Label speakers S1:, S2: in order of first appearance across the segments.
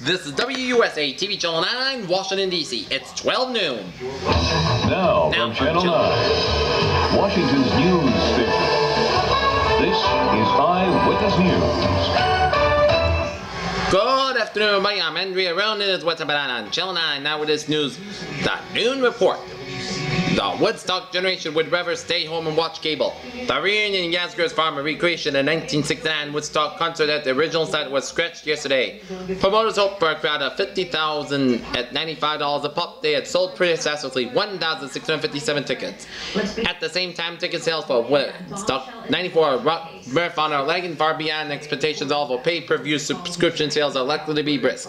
S1: This is WUSA TV Channel 9, Washington, D.C. It's 12 noon.
S2: Now from Channel 9, Washington's news station. This is Eyewitness News.
S1: Good afternoon, everybody. I'm Andrea Rowan. It is What's Up on Channel 9. Now with this news, the noon report. The Woodstock generation would rather stay home and watch cable. The reunion in Yasgur's Farm and Recreation in 1969 Woodstock concert at the original site was scratched yesterday. Promoters hoped for a crowd of 50,000 at $95 a pop. They had sold precisely 1,657 tickets. At the same time, ticket sales for Woodstock 94 Rock Marathon are lagging far beyond expectations, although pay-per-view subscription sales are likely to be brisk.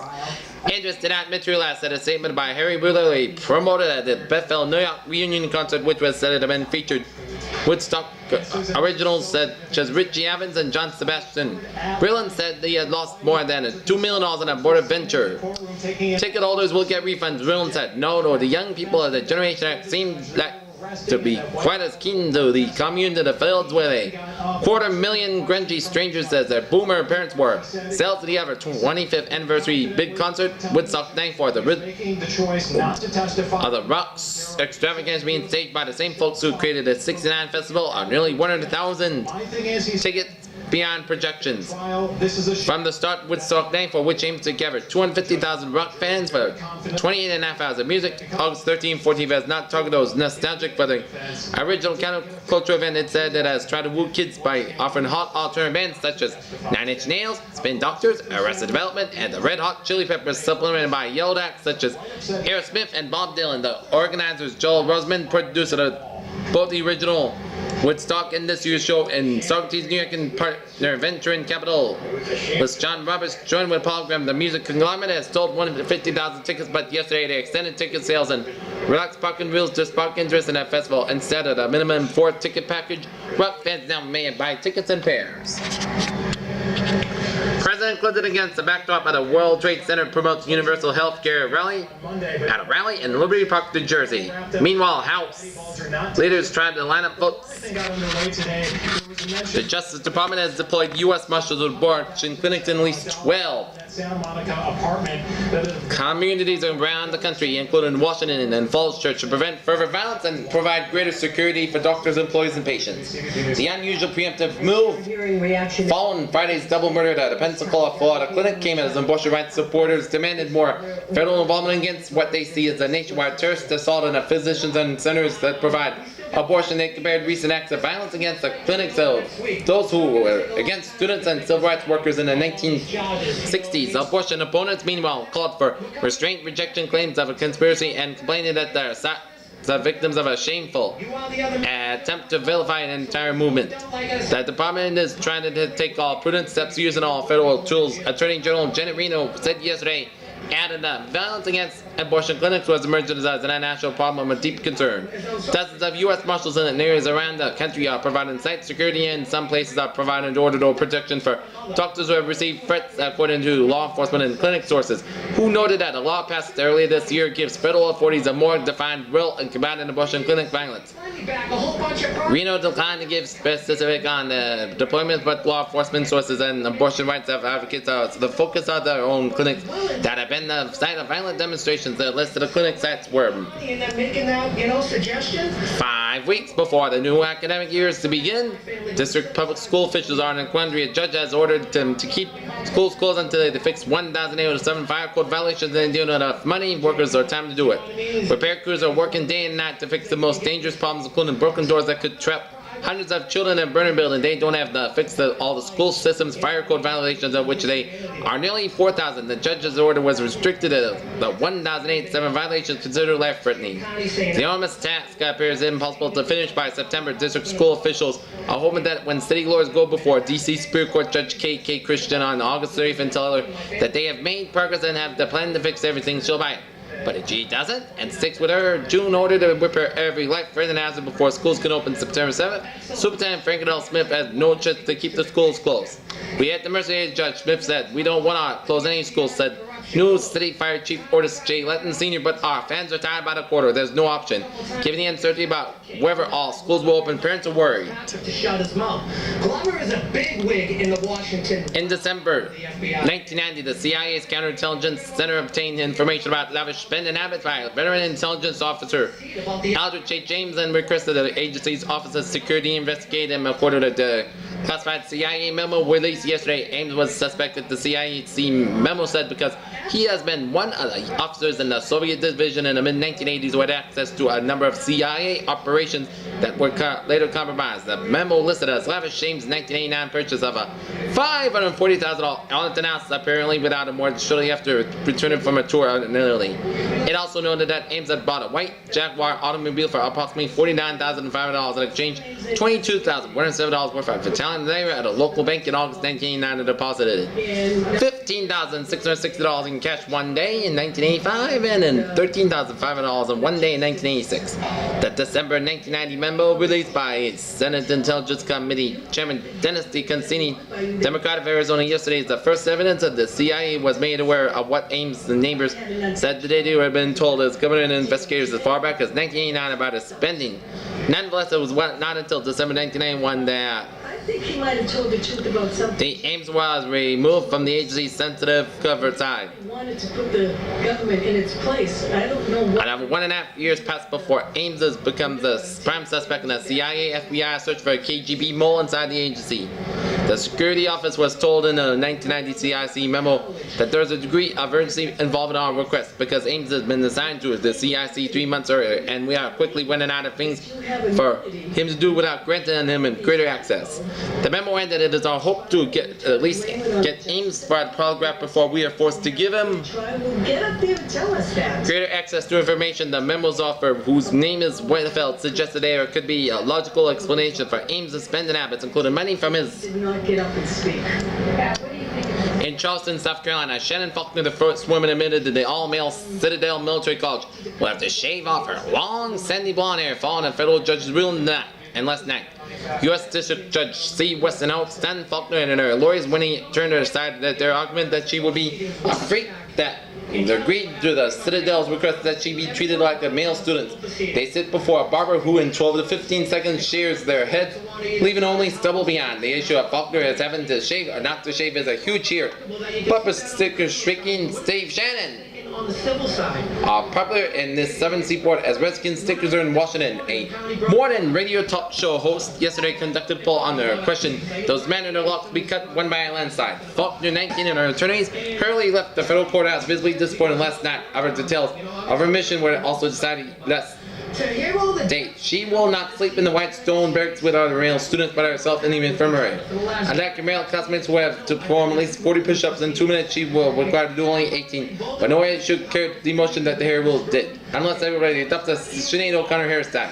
S1: Interest did not materialize, said a statement by Harry Wheeler, promoted at the Bethel, New York reunion concert, which was said to have been featured Woodstock originals such as Richie Evans and John Sebastian. Brillen said he had lost more than $2 million on a board venture. Ticket holders will get refunds. Brillen said, no, the young people of the Generation X seem to be quite as keen to the commune to the fields with a 250,000 grungy strangers as their boomer parents were. Sales to the ever 25th anniversary big concert, Woodstock 94, the Rocks extravaganza being staged by the same folks who created the '69 festival are nearly 100,000 tickets beyond projections. From the start, Woodstock 94, which aims to gather 250,000 rock fans for 28.5 hours of music, August 13, 14 has not targeted those nostalgic for the original counterculture event. It said it has tried to woo kids by offering hot alternative bands such as Nine Inch Nails, Spin Doctors, Arrested Development, and the Red Hot Chili Peppers, supplemented by yelled acts such as Aerosmith and Bob Dylan. The organizers, Joel Roseman, producer of both the original Woodstock and this year's show in Socrates, New York, and partner venture in capital was John Roberts, joined with Paul Graham. The music conglomerate has sold 150,000 tickets, but yesterday they extended ticket sales and relaxed parking rules to spark interest in that festival. Instead of the minimum 4-ticket package, rock fans now may buy tickets in pairs. President Clinton, against the backdrop of the World Trade Center, promotes universal health care rally at a rally in Liberty Park, New Jersey. Meanwhile, House leaders tried to line up votes. The Justice Department has deployed U.S. Marshals with Borch and clinics in at least 12 communities around the country, including Washington and Falls Church, to prevent further violence and provide greater security for doctors, employees, and patients. The unusual preemptive move following Friday's double murder at a Pensacola, Florida clinic came as abortion rights supporters demanded more federal involvement against what they see as a nationwide terrorist assault on the physicians and centers that provide abortion. They compared recent acts of violence against the clinics of those who were against students and civil rights workers in the 1960s. Abortion opponents, meanwhile, called for restraint, rejection claims of a conspiracy, and complaining that they're the victims of a shameful attempt to vilify an entire movement. The department is trying to take all prudent steps using all federal tools. Attorney General Janet Reno said yesterday, added that violence against abortion clinics was emerging as a national problem of deep concern. Dozens of U.S. Marshals in areas around the country are providing site security, and some places are providing door-to-door protection for doctors who have received threats, according to law enforcement and clinic sources, who noted that a law passed earlier this year gives federal authorities a more defined role in combating abortion clinic violence. Reno declined to give specific on the deployment, but law enforcement sources and abortion rights advocates are the focus of their own clinics that have been the site of violent demonstrations. The list of the clinic sites were 5 weeks before the new academic year is to begin. District public school officials are in a quandary. A judge has ordered them to keep schools closed until they fix 1,807 fire code violations, and they don't have enough money, workers, or time to do it. Repair crews are working day and night to fix the most dangerous problems, including broken doors that could trap hundreds of children in burning buildings. They don't have to fix all the school systems fire code violations, of which they are nearly 4,000. The judge's order was restricted to the 1,087 violations considered life-threatening. The enormous task appears impossible to finish by September. District school officials are hoping that when city lawyers go before D.C. Superior Court Judge K. Christian on August 30th and tell her that they have made progress and have the plan to fix everything, she'll buy it. But if she doesn't and sticks with her June order to whip her every life-threatening hazard before schools can open September 7th, Superintendent Frank L. Smith has no choice to keep the schools closed. We at the mercy of Judge Smith said, "We don't want to close any schools," said New City Fire Chief Otis J. Letton Sr., "but our fans are tired by the quarter. There's no option. Given the uncertainty about whether all schools will open, parents are worried." In December 1990, the CIA's Counterintelligence Center obtained information about lavish spending habits by a veteran intelligence officer, Aldrich J. James, and requested the agency's Office of Security investigate him. According to the classified CIA memo released yesterday, Ames was suspected. The CIAC memo said because he has been one of the officers in the Soviet division in the mid-1980s who had access to a number of CIA operations that were later compromised. The memo listed as lavish Ames' 1989 purchase of a $540,000 Arlington house, apparently without a mortgage, shortly after returning from a tour in Italy. It also noted that Ames had bought a white Jaguar automobile for approximately $49,500 in exchange $22,107 worth of Italian lira at a local bank in August 1989 and deposited $15,660 in cash one day in 1985 and then $13,500 in one day in 1986. The December 1990 memo released by Senate Intelligence Committee Chairman Dennis DeConcini, Democrat of Arizona, yesterday is the first evidence that the CIA was made aware of what Ames' neighbors said today they had been told as government investigators as far back as 1989 about his spending. Nonetheless, it was not until December 1991 that
S3: I think he might have told the truth about something.
S1: the Ames was removed from the agency's sensitive cover side.
S3: He wanted to put the government in its place. I don't know what.
S1: And 1.5 years passed before Ames has become the prime suspect in a CIA FBI search for a KGB mole inside the agency. The security office was told in a 1990 CIC memo that there is a degree of urgency involved in our request because Ames has been assigned to the CIC 3 months earlier, and we are quickly running out of things for him to do without granting him greater access. The memo ended, "It is our hope to at least get Ames for a polygraph before we are forced to give him
S3: Get up there and tell us that.
S1: greater access to information." The memo's author, whose name is Weidefeld, suggested there could be a logical explanation for Ames' spending habits, including money from his.
S3: Did not get up and speak.
S1: In Charleston, South Carolina, Shannon Faulkner, the first woman admitted to the all-male Citadel Military College, will have to shave off her long, sandy blonde hair following a federal judge's ruling last night. U.S. District Judge C. Weston outstunned Faulkner and her lawyers when he turned her side that their argument that she would be a freak that agreed to the Citadel's request that she be treated like the male students. They sit before a barber who in 12 to 15 seconds shaves their head, leaving only stubble behind. The issue of Faulkner as having to shave or not to shave is a huge here. Bumper stickers shrieking Steve Shannon
S3: On the civil side.
S1: are popular in this southern seaport as Redskins stickers are in Washington. A morning radio talk show host yesterday conducted a poll on their question, "Those men in their locks be cut one by a landslide." Faulkner, 19, and her attorneys hurriedly left the federal courthouse, visibly disappointed last night. Other details of her mission were also decided last date. She will not sleep in the white stone barracks with other male students but herself in the infirmary. Unlike her male classmates who have to perform at least 40 push-ups in 2 minutes, she will require to do only 18. But no way should carry the emotion that the hair will did, unless everybody adopts a Sinead O'Connor hairstyle.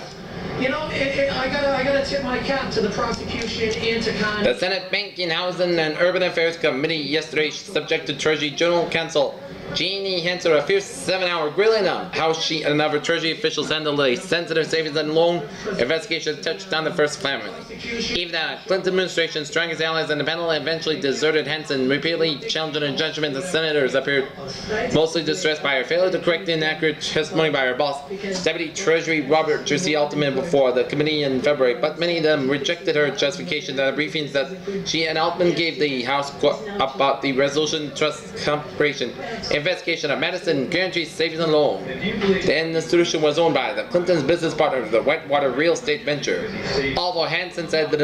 S4: You know, I gotta tip my cap to the prosecution and to Congress.
S1: The Senate Banking, Housing, and Urban Affairs Committee yesterday subjected Treasury General Counsel Jeannie Hanser a fierce 7-hour grilling on how she and other Treasury officials handled a sensitive savings and loan investigation that touched on the first family. Even the Clinton administration's strongest allies in the panel eventually deserted Hansen, repeatedly challenging her judgment. The senators appeared mostly distressed by her failure to correct the inaccurate testimony by her boss, Deputy Treasury Robert Jersey Altman, before the committee in February. But many of them rejected her justification at briefings that she and Altman gave the House about the Resolution Trust Corporation investigation of Madison Guaranty Savings and Loan. The institution was owned by the Clintons' business partner, the Whitewater real estate venture. Although Hansen said that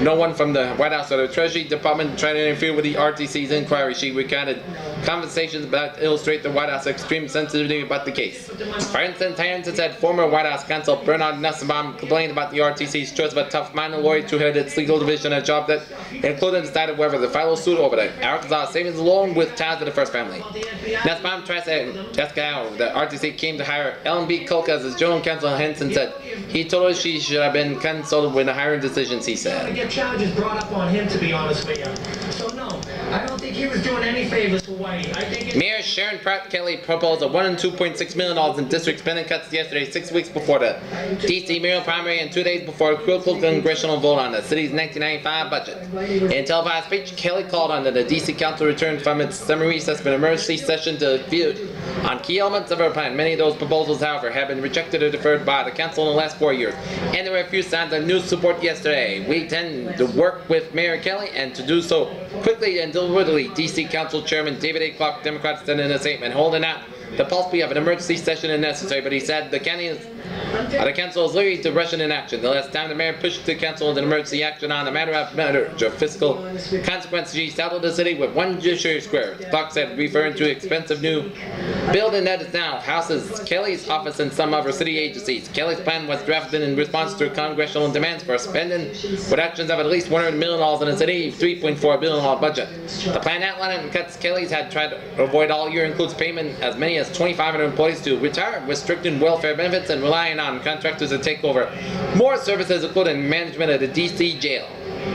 S1: no one from the White House or the Treasury Department tried to interfere with the RTC's inquiry, she recounted conversations that illustrate the White House extreme sensitivity about the case. For instance, Hansen said former White House counsel Bernard Nussbaum complained about the RTC's choice of a tough-minded lawyer to head its legal division, a job that included decided whether to file a suit over the Arkansas savings loan with ties to the first family. Nussbaum tries to ask how the RTC came to hire Ellen B. Kolk as his general counsel. Hansen said he told her she should have been consulted with the hiring decisions, he said.
S4: To get charges brought up on him, to be honest with you. So no, I don't think he was doing anything favors to White. I think
S1: Mayor Sharon Pratt Kelly proposed a $1 and $2.6 million in district spending cuts yesterday, 6 weeks before the D.C. mayoral primary and 2 days before a critical congressional vote on the city's 1995 budget. In a televised speech, Kelly called on the D.C. Council to return from its summer recess for an emergency session to vote on key elements of her plan. Many of those proposals, however, have been rejected or deferred by the council in the last 4 years, and there were a few signs of new support yesterday. We intend to work with Mayor Kelly and to do so quickly and deliberately, D.C. Council Chairman David A. Clark, Democrat, said in a statement, holding out the pulse of an emergency session is necessary, but he said the council is leery to rush into action. The last time the mayor pushed the council into emergency action on a matter of fiscal consequences, she saddled the city with one judiciary square. Clark said, referring to expensive new building that is now houses Kelly's office and some of her city agencies. Kelly's plan was drafted in response to congressional demands for spending reductions of at least $100 million in the city's $3.4 billion budget. The plan outlined cuts Kelly's had tried to avoid all year includes payment as many as 2,500 employees to retire, restricting welfare benefits, and relying on contractors to take over more services, including management of the D.C. jail.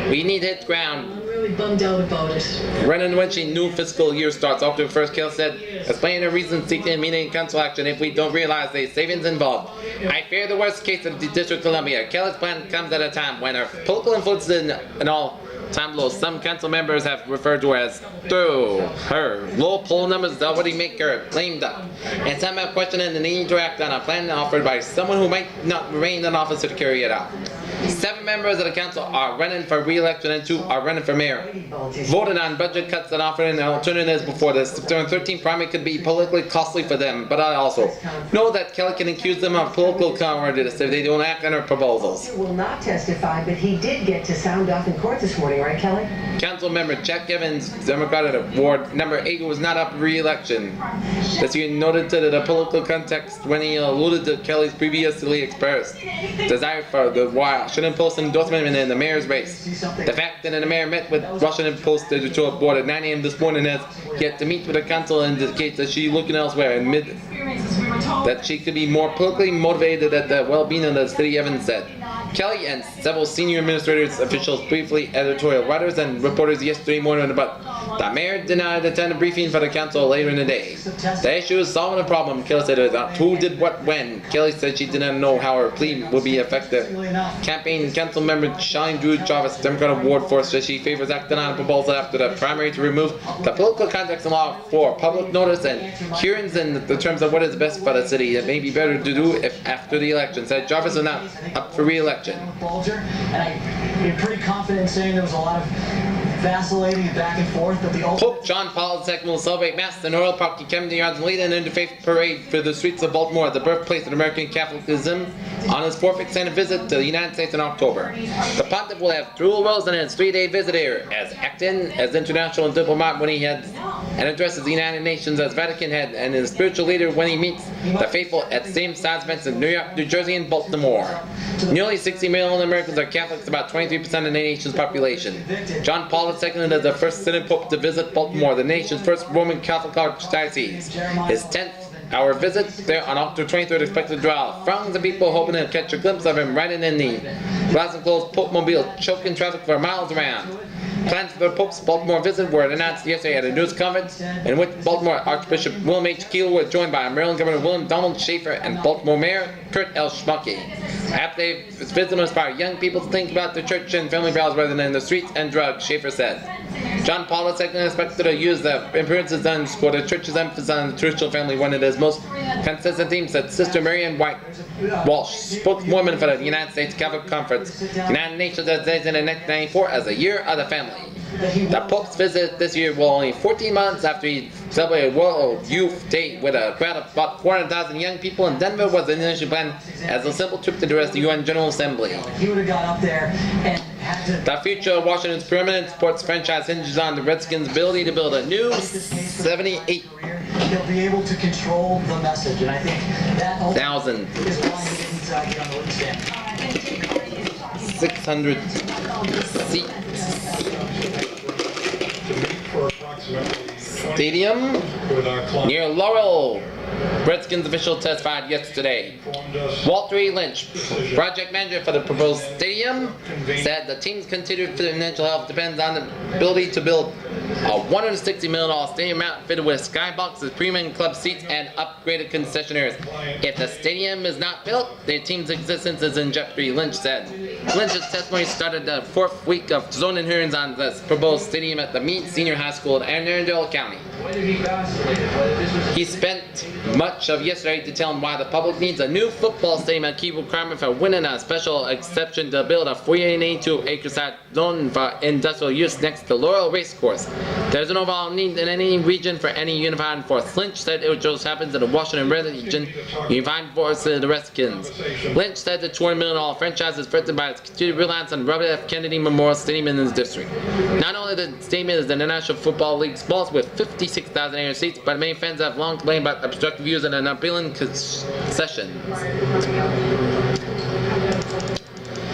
S1: We need to hit ground.
S3: I'm really bummed out about it.
S1: Running when she new fiscal year starts. October 1st, Kelly said, explaining the reason seeking immediate council action if we don't realize the savings involved. I fear the worst case of the District of Columbia. Kelly's plan comes at a time when her political influence in all time low. Some council members have referred to her as through her low poll numbers already make her lame duck, and some have questioned the need to act on a plan offered by someone who might not remain in office to carry it out. 7 members of the council are running for re-election and 2 are running for mayor. Voted on budget cuts and offering alternatives before the September 13th primary could be politically costly for them, but I also know that Kelly can accuse them of political cowardice if they don't act on her proposals.
S5: He will not testify, but he did get to sound off in court this morning, right, Kelly?
S1: Council member Jack Evans, Democrat of Ward Number 8, was not up for re-election. This year noted to the political context when he alluded to Kelly's previously expressed desire for the Washington Post endorsement in the mayor's race. The fact that the mayor met with Washington Post editorial board at 9 a.m. this morning has yet to meet with the council indicates that she's looking elsewhere and that she could be more politically motivated at the well-being of the city, Evans said. Kelly and several senior administrators, officials, briefly editorial writers, and reporters yesterday morning about the mayor denied attend a briefing for the council later in the day. The issue is solving a problem, Kelly said. Who did what when? Kelly said she did not know how her plea would be effective. Campaign council member Shine Drew Jarvis, Democrat of Ward 4, says she favors acting on a proposal after the primary to remove the political context in law for public notice and hearings in the terms of what is best for the city. It may be better to do if after the election, said Jarvis is not up for re-election.
S6: And I'm pretty confident in saying there was a lot of vacillating back and forth, but the
S1: Pope John Paul II will celebrate Mass in Royal Park in Camden Yards and lead an interfaith parade for the streets of Baltimore, the birthplace of American Catholicism, on his 4th extended visit to the United States in October. The Pontiff will have dual roles in his 3-day visit here, as acting as international diplomat when he heads and addresses the United Nations as Vatican head, and as spiritual leader when he meets the faithful at same-size events in New York, New Jersey, and Baltimore. Nearly 60 million Americans are Catholics, about 23% of the nation's population. John Paul II is the first Synod Pope to visit Baltimore, the nation's first Roman Catholic archdiocese. His 10th-hour visit there on October 23rd expected to draw throngs of people hoping to catch a glimpse of him riding in the glass-enclosed Pope mobile, choking traffic for miles around. Plans for the Pope's Baltimore visit were announced yesterday at a news conference in which Baltimore Archbishop William H. Keel was joined by Maryland Governor William Donald Schaefer and Baltimore Mayor Kurt L. Schmucke. After his visit will inspire young people to think about the church and family values rather than the streets and drugs, Schaefer said. John Paul II is expected to use the appearances to underscore the church's emphasis on the traditional family, one of its most consistent themes, said Sister Marian White Walsh, spokeswoman for the United States Catholic Conference. The United Nations has designated 1994 as the Year of the Family. The Pope's visit this year will only 14 months after he celebrated World Youth Day with a crowd of about 400,000 young people in Denver was initially planned as a simple trip to address the UN General Assembly.
S6: He would have got up there and had to...
S1: The future of Washington's permanent sports franchise hinges on the Redskins' ability to build a new 78
S6: He'll be able to control the message, and I think that
S1: thousand
S6: is why he didn't get on the witness stand.
S1: 600 seat stadium near Laurel Redskins official testified yesterday. Walter E. Lynch, project manager for the proposed stadium, said the team's continued financial health depends on the ability to build a $160 million stadium outfitted with skyboxes, premium club seats, and upgraded concessionaires. If the stadium is not built, the team's existence is in jeopardy, Lynch said. Lynch's testimony started the 4th week of zoning hearings on this proposed stadium at the Meade Senior High School in Arundel County. He spent much of yesterday detailing why the public needs a new football stadium, a key requirement for winning a special exception to build a 482-acre site zone for industrial use next to Laurel Racecourse. There's an overall need in any region for any unified force. Lynch said it just happens in the Washington region, unified force of the Redskins. Lynch said the $20 million franchise is threatened by its continued reliance on Robert F. Kennedy Memorial Stadium in his district. Not only the stadium is the National Football League's smallest with 56,000 air seats, but many fans have long complained about obstructive views and an appealing concessions.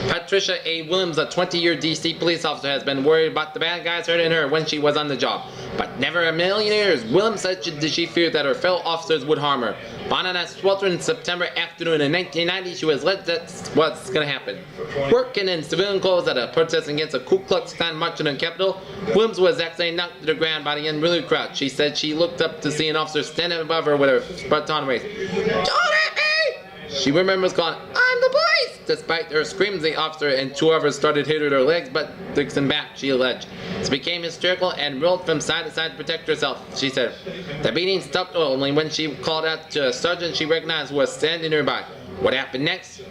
S1: Patricia A. Williams, a 20-year D.C. police officer, has been worried about the bad guys hurting her when she was on the job. But never a million years. Williams said she feared that her fellow officers would harm her. On a sweltering September afternoon in 1990, she was led that's what's going to happen. Working in civilian clothes at a protest against a Ku Klux Klan march in the Capitol, Williams was actually knocked to the ground by the unruly crowd. She said she looked up to see an officer standing above her with her baton raised. "Don't hit me!" She remembers calling, "I'm the police!" Despite her screams, the officer and two others started hitting her legs, but Dixon back, she alleged. She became hysterical and rolled from side to side to protect herself, she said. The beating stopped only when she called out to a sergeant she recognized who was standing nearby. What happened next?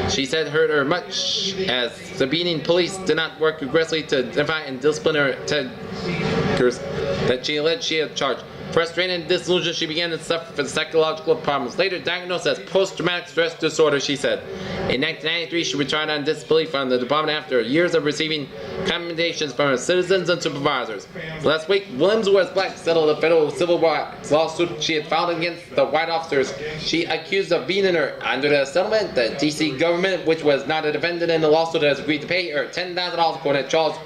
S1: She said hurt her much, as the beating police did not work aggressively to identify and discipline her attackers that she alleged she had charged. Frustrated and disillusioned, she began to suffer from psychological problems. Later diagnosed as post-traumatic stress disorder, she said. In 1993, she retired on disbelief from the department after years of receiving commendations from her citizens and supervisors. Last week, Williams, who was black, settled a federal civil rights lawsuit she had filed against the white officers she accused of beating her. Under the settlement, the D.C. government, which was not a defendant in the lawsuit, has agreed to pay her $10,000 according to Charles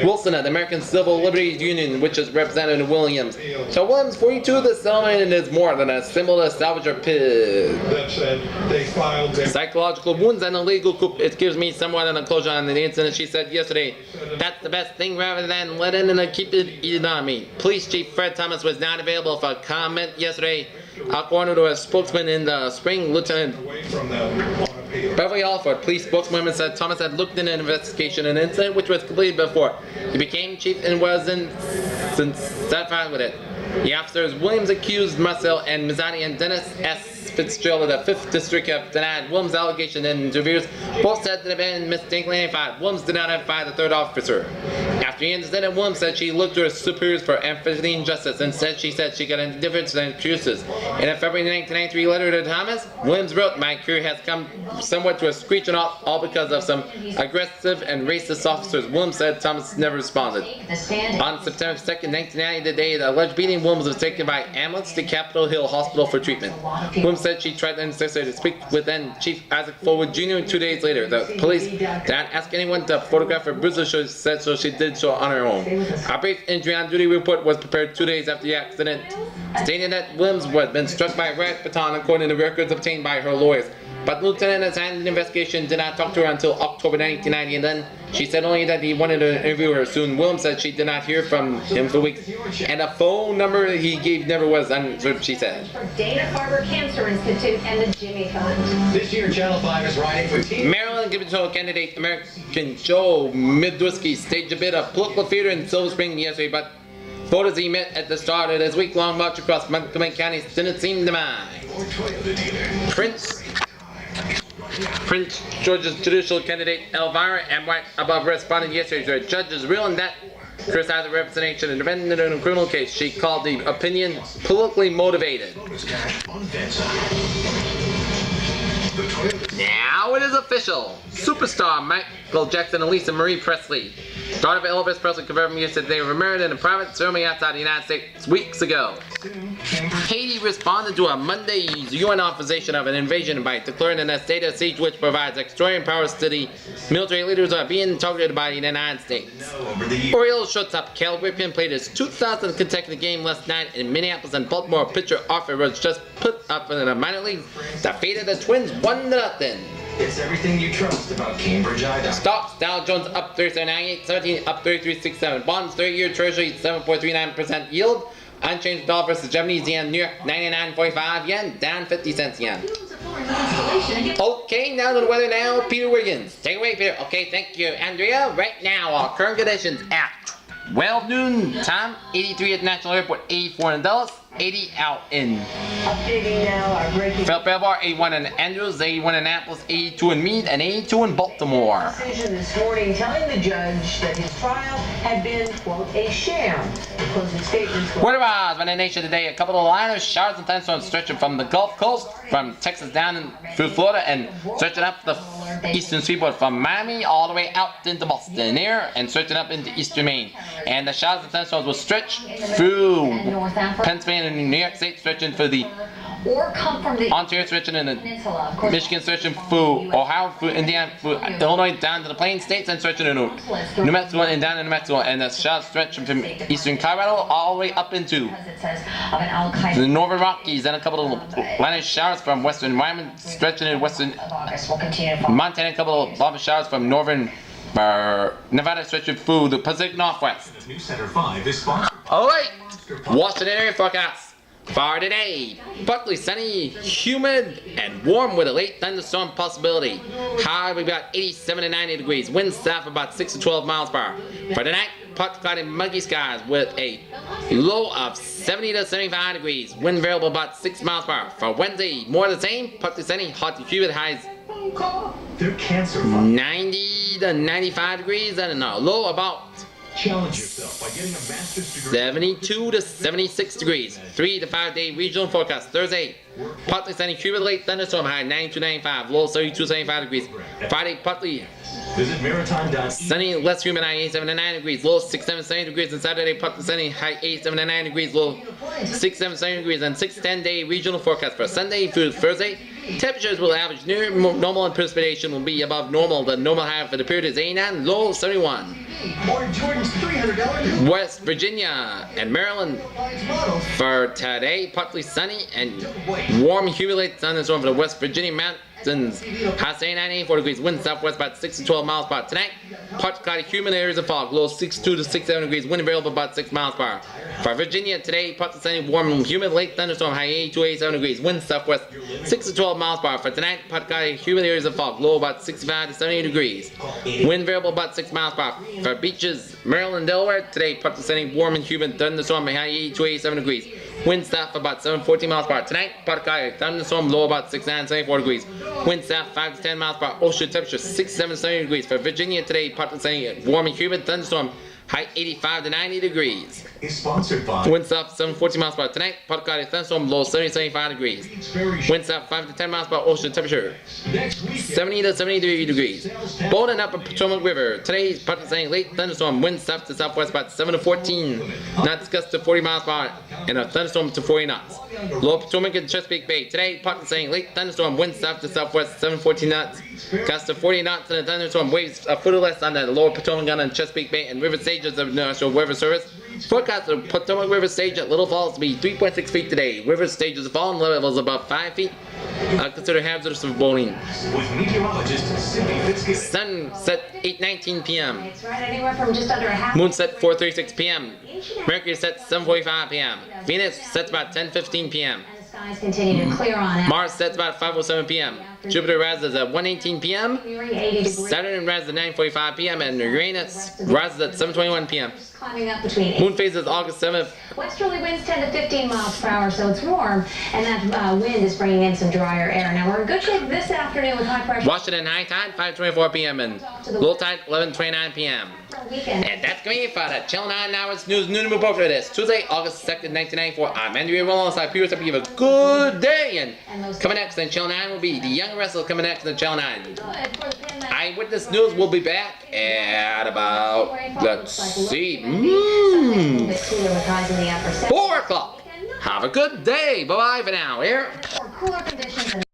S1: Wilson of the American Civil Liberties Union, which is Representative Williams. So Williams, 42, the settlement is more than a symbol to salvage her pig.
S7: That said, they filed their
S1: Psychological wounds and a legal coup. It gives me somewhat of a closure on the incident, she said yesterday. That's the best thing rather than letting it keep it eating on me. Police Chief Fred Thomas was not available for comment yesterday. According to a spokesman in the spring, Lieutenant
S7: away from them on appeal.
S1: Beverly Alford, police spokeswoman, said Thomas had looked into an investigation of an incident which was completed before he became chief and wasn't satisfied with it. The officers Williams accused Marcel and Mizzani and Dennis S. Fitzgerald of the 5th District have denied Williams' allegation in interviews. Both said that they had been mistakenly identified. Williams did not identify the 3rd officer. After the incident, Williams said she looked to her superiors for empathy justice. Instead, she said she got indifference and excuses. In a February 1993 letter to Thomas, Williams wrote, "My career has come somewhat to a screeching halt, all because of some aggressive and racist officers." Williams said Thomas never responded. On September 2nd, 1990, the day of the alleged beating, Williams was taken by ambulance to Capitol Hill Hospital for treatment. Williams said she tried to speak with then Chief Isaac Forward Jr. 2 days later. The police did not ask anyone to photograph her bruises, she said, so she did so on her own. A brief injury on duty report was prepared 2 days after the accident, stating that Williams had been struck by a riot baton according to records obtained by her lawyers. But the lieutenant assigned the investigation did not talk to her until October 1990, and then she said only that he wanted to interview her soon. Williams said she did not hear from him for weeks, and a phone number he gave never was answered, she said.
S8: Dana-Farber Cancer Institute and the Jimmy Fund.
S6: This year, Channel 5 is writing for TV.
S1: Maryland gubernatorial candidate American Joe Midwiski staged a bit of political theater in Silver Spring yesterday, but voters he met at the start of his week-long march across Montgomery County didn't seem to mind. Prince George's judicial candidate Elvira M. White above responded yesterday to a judge's ruling that criticized the representation and defended in a criminal case. She called the opinion politically motivated. Now it is official. Superstar Michael Jackson and Lisa Marie Presley, daughter of Elvis Presley, confirmed yesterday they were married in a private ceremony outside the United States weeks ago. Haiti responded to a Monday's UN authorization of an invasion by declaring a state of siege, which provides extraordinary powers to the military leaders are being targeted by the United States. Orioles shortstop Cal Ripken played his 2000th consecutive game last night in Minneapolis, and Baltimore pitcher Arthur Rhodes just put up in the minor leagues, defeated the Twins 1-0.
S9: It's everything you trust about Cambridge Eye.
S1: Stocks, Dow Jones up 37.98, 17 up 33.67. Bonds, 30-year Treasury 7.39% yield. Unchanged dollar versus Japanese yen. New York 99.45 yen, down 50 cents yen. Okay, now to the weather now. Peter Wiggins. Take it away, Peter. Okay, thank you, Andrea. Right now, our current conditions at 12 noon time, 83 at National Airport, 84 in Dallas, 80 out in
S5: Updating now our breaking
S1: Belvoir, 81 in Andrews, 81 in Annapolis, 82 in Meade, and 82 in Baltimore.
S5: decision this morning telling the judge that his trial had been, quote, a sham. The closing statements were...
S1: Weather-wise, by the nation today, a couple of liners, showers and thunderstorms stretching from the Gulf Coast, from Texas down through Florida, and stretching up the eastern seaboard from Miami all the way out into Boston here, and stretching up into eastern Maine. And the showers and thunderstorms will stretch through Pennsylvania and New York State, stretching for the
S8: Or come from the
S1: Ontario, stretching in the
S8: peninsula. Of course,
S1: Michigan, stretching through Ohio, through Indiana, through Illinois, down to the Plain States, and stretching in New Mexico and down in New Mexico. And the showers stretching from eastern Colorado all the way up into
S8: as it says, of an Al-Qaeda
S1: the northern Rockies, and a couple of liner showers from western Wyoming, stretching in western
S8: of August will continue to fall.
S1: Montana, a couple of lava showers from northern Nevada, stretching through the Pacific Northwest.
S9: News Center 5 is sponsored.
S1: Alright, Washington area forecast. For today, partly sunny, humid, and warm with a late thunderstorm possibility. High, we've got 87 to 90 degrees. Wind south about 6 to 12 miles per hour. For tonight, partly cloudy, muggy skies with a low of 70 to 75 degrees. Wind variable about 6 miles per hour. For Wednesday, more of the same, partly sunny, hot to humid, highs
S9: They're cancer.
S1: 90 to 95 degrees, and a low about
S9: Challenge yourself by getting a master's degree.
S1: 72 to 76 degrees. 3 to 5 day regional forecast. Thursday, partly sunny, humid, late thunderstorm, high 90 to 95, low 32 to 75 degrees. Friday, partly
S9: Visit maritime.edu.
S1: sunny, less humid, high 87 to 9 degrees, low 67 to 70 degrees. And Saturday, partly sunny, high 87 to 9 degrees, low 67 to 70 degrees. And 6 to 10 day regional forecast for Sunday through Thursday. Temperatures will average near normal, and precipitation will be above normal. The normal high for the period is 89, low 71.
S9: Or Jordan's $300
S1: West Virginia and Maryland for today, partly sunny and warm, humid, late thunderstorm for the West Virginia mountains. High 89, 84 degrees. Wind southwest about 6 to 12 miles per hour. Tonight, partly cloudy, humid, areas of fog. Low 62 to 67 degrees. Wind variable about 6 miles per hour. For Virginia today, partly sunny, warm, humid, late thunderstorm. High 82 to 87 degrees. Wind southwest 6 to 12 miles per hour. For tonight, partly cloudy, humid, areas of fog. Low about 65 to 70 degrees. Wind variable about 6 miles per hour. For beaches, Maryland, Delaware today, partly sunny, warm and humid, thunderstorm. High 82 to 87 degrees. Wind south about 7 to 14 miles per hour. Tonight, partly cloudy, thunderstorm. Low about 69 to 74 degrees. Wind south 5 to 10 miles per hour. Ocean temperature 67 to 70 degrees. For Virginia today, partly sunny, warm and humid, thunderstorm. High 85 to 90 degrees.
S9: is sponsored by
S1: Wind south 7 to 14 miles per hour. Tonight, partly cloudy, thunderstorm. Low 70 to 75 degrees. Wind south 5 to 10 miles per hour. Ocean temperature
S9: next weekend.
S1: 70 to 73 degrees. Bold and upper Potomac River. Today, partly sunny, late thunderstorm. Wind south to southwest about 7 to 14 knots, gust to 40 miles per hour, and a thunderstorm to 40 knots. Lower Potomac and Chesapeake Bay. Today, partly sunny, late thunderstorm. Wind south to southwest 7 to 14 knots, gust to 40 knots, and a thunderstorm. Waves a foot or less on the lower Potomac and Chesapeake Bay and river stages of the National Weather Service. Forecast of Potomac River stage at Little Falls to be 3.6 feet today. River stages of falling levels above 5 feet. Considered hazardous for boating.
S9: With meteorologist Cindy Fitzgibbon.
S1: Sun set 8:19 p.m.
S8: It's right anywhere from just under a half.
S1: Moon set 4:36 p.m. Mercury sets 7:45 p.m. Venus sets about 10:15 p.m.
S8: And the skies continue to clear on out.
S1: Mars sets about 5:07 p.m. Jupiter rises at 1:18 p.m.
S8: 80 degrees.
S1: Saturn rises at 9:45 p.m. and Uranus rises at 7:21 p.m.
S8: Climbing up between
S1: Moon phases August 7th.
S8: Westerly winds 10 to 15 miles per hour, so it's warm, and that wind is bringing in some drier air. Now, we're in good shape this afternoon with high pressure.
S1: Washington high tide 5:24 p.m. and low tide 11:29 p.m. And that's going to be for the Channel 9 Hours News Noon Report for this Tuesday, August 2nd, 1994. I'm Andrew alongside Peter. Hope you have a good day. And coming next on Channel 9 will be the Young Wrestler coming next on Channel 9. Eyewitness News will be back at about, let's see, 4 o'clock. Have a good day. Bye-bye for now. Here.
S8: Cooler conditions.